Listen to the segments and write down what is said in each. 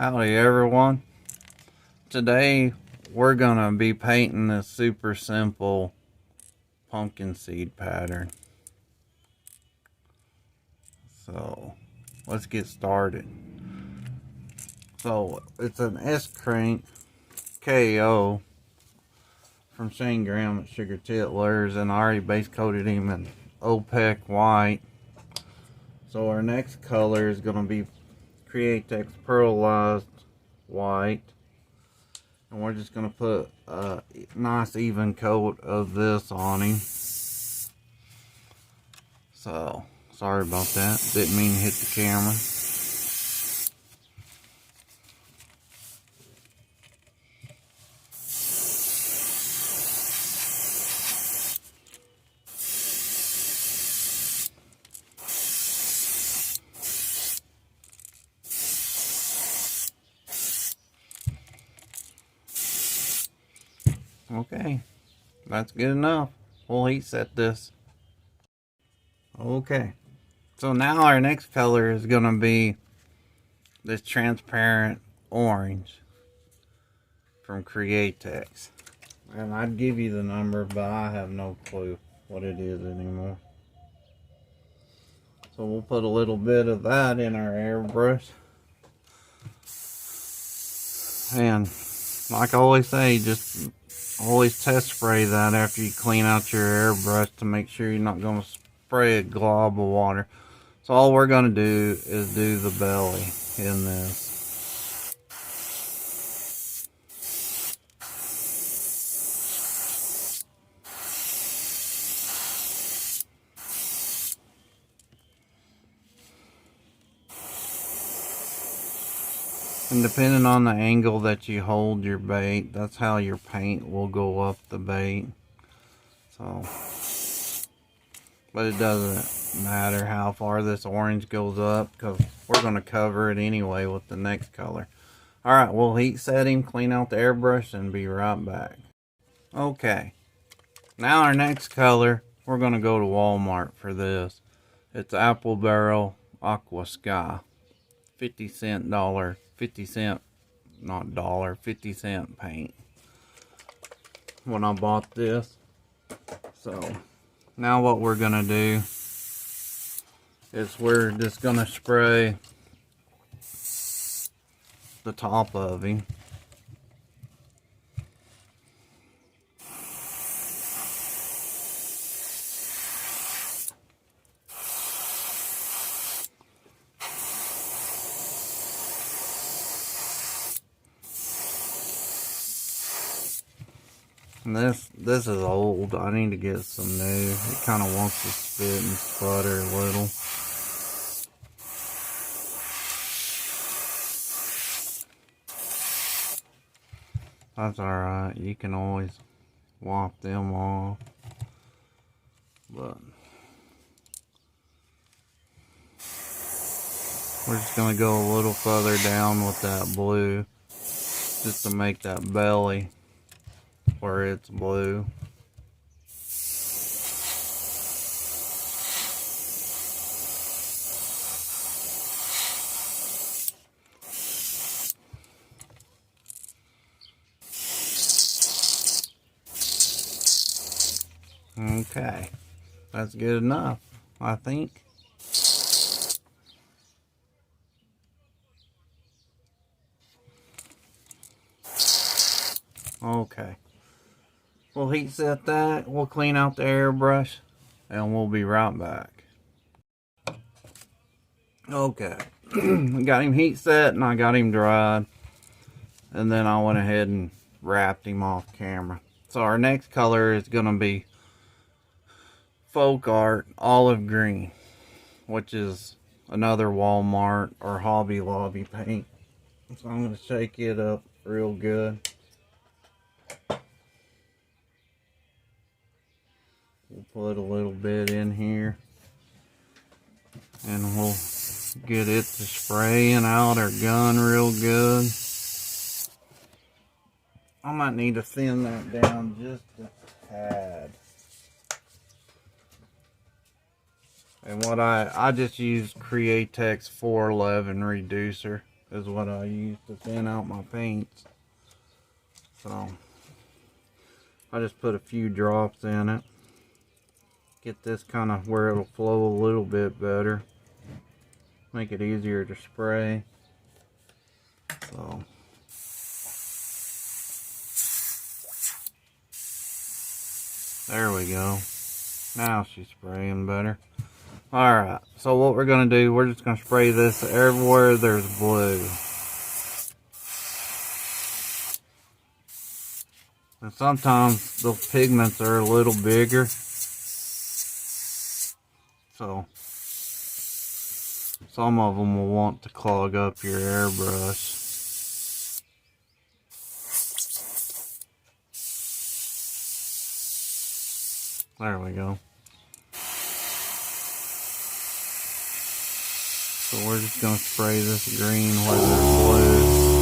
Howdy everyone. Today we're gonna be painting this super simple pumpkin seed pattern. So let's get started. So it's an S-Crank KO from Shane Graham at Sugar Titlers, and I already base coated him in OPEC white. So our next color is gonna be Createx Pearlized White. And we're just going to put a nice even coat of this on him. So, sorry about that. Didn't mean to hit the camera. Okay, that's good enough. We'll heat set this. Okay, so now our next color is going to be this transparent orange from Createx. And I'd give you the number, but I have no clue what it is anymore. So we'll put a little bit of that in our airbrush. And like I always say, just always test spray that after you clean out your airbrush to make sure you're not going to spray a glob of water. So all we're going to do is do the belly in this. And depending on the angle that you hold your bait, that's how your paint will go up the bait. So, but it doesn't matter how far this orange goes up, because we're going to cover it anyway with the next color. Alright, we'll heat set him, clean out the airbrush, and be right back. Okay, now our next color, we're going to go to Walmart for this. It's Apple Barrel Aqua Sky. 50 cent paint when I bought this. So now what we're gonna do is we're just gonna spray the top of him. And this is old. I need to get some new. It kind of wants to spit and sputter a little. That's alright. You can always wipe them off. But we're just going to go a little further down with that blue, just to make that belly where it's blue. Okay, that's good enough, I think. Okay, we'll heat set that, we'll clean out the airbrush, and we'll be right back. Okay, I got him heat set and I got him dried, and then I went ahead and wrapped him off camera. So our next color is going to be Folk Art Olive Green, which is another Walmart or Hobby Lobby paint. So I'm going to shake it up real good. We'll put a little bit in here, and we'll get it to spraying out our gun real good. I might need to thin that down just a tad. And what I just use Createx 411 reducer. is what I use to thin out my paints. So I just put a few drops in it. Get this kind of where it'll flow a little bit better. Make it easier to spray. So there we go. Now she's spraying better. Alright, so what we're going to do, we're just going to spray this everywhere there's blue. And sometimes those pigments are a little bigger. So some of them will want to clog up your airbrush. There we go. So we're just going to spray this green where there's blue.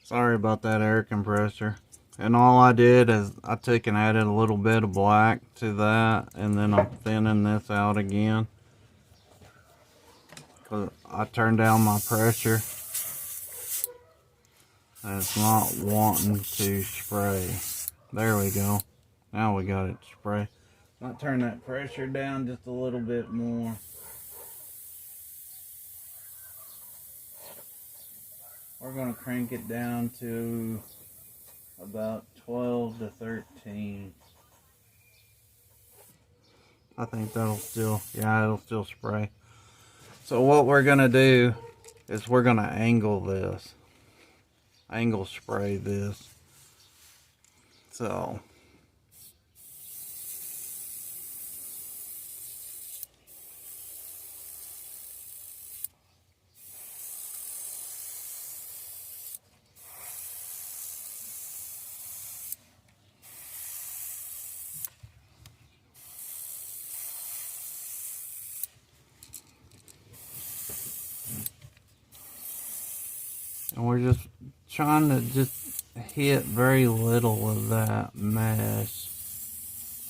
Sorry about that air compressor. And all I did is I took and added a little bit of black to that, and then I'm thinning this out again. Cause I turned down my pressure. And it's not wanting to spray. There we go. Now we got it to spray. I'll turn that pressure down just a little bit more. We're going to crank it down to about 12 to 13. I think that'll still, yeah, it'll still spray. So what we're going to do is we're going to angle this. Angle spray this. So And we're just trying to just hit very little of that mesh.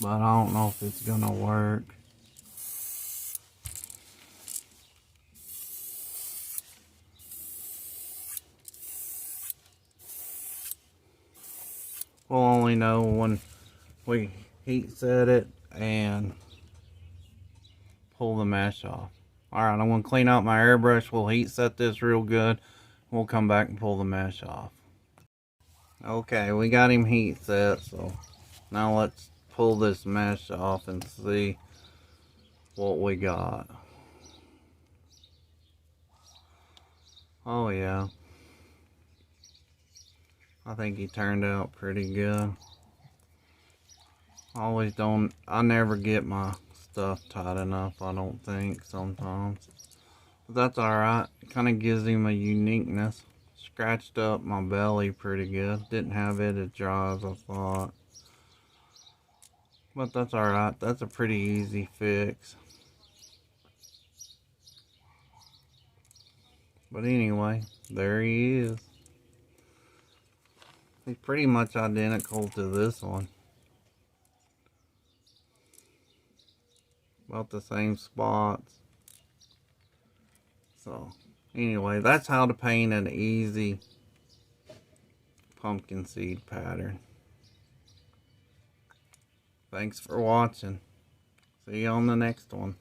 But I don't know if it's gonna work. We'll only know when we heat set it and pull the mesh off. Alright, I'm going to clean out my airbrush. We'll heat set this real good. We'll come back and pull the mesh off. Okay, we got him heat set, so now let's pull this mesh off and see what we got. Oh yeah, I think he turned out pretty good. I never get my stuff tight enough, I don't think, sometimes. But that's alright, it kind of gives him a uniqueness. Scratched up my belly pretty good. Didn't have it as dry as I thought. But that's alright, that's a pretty easy fix. But anyway, there he is. He's pretty much identical to this one. About the same spots. So, anyway, that's how to paint an easy pumpkin seed pattern. Thanks for watching. See you on the next one.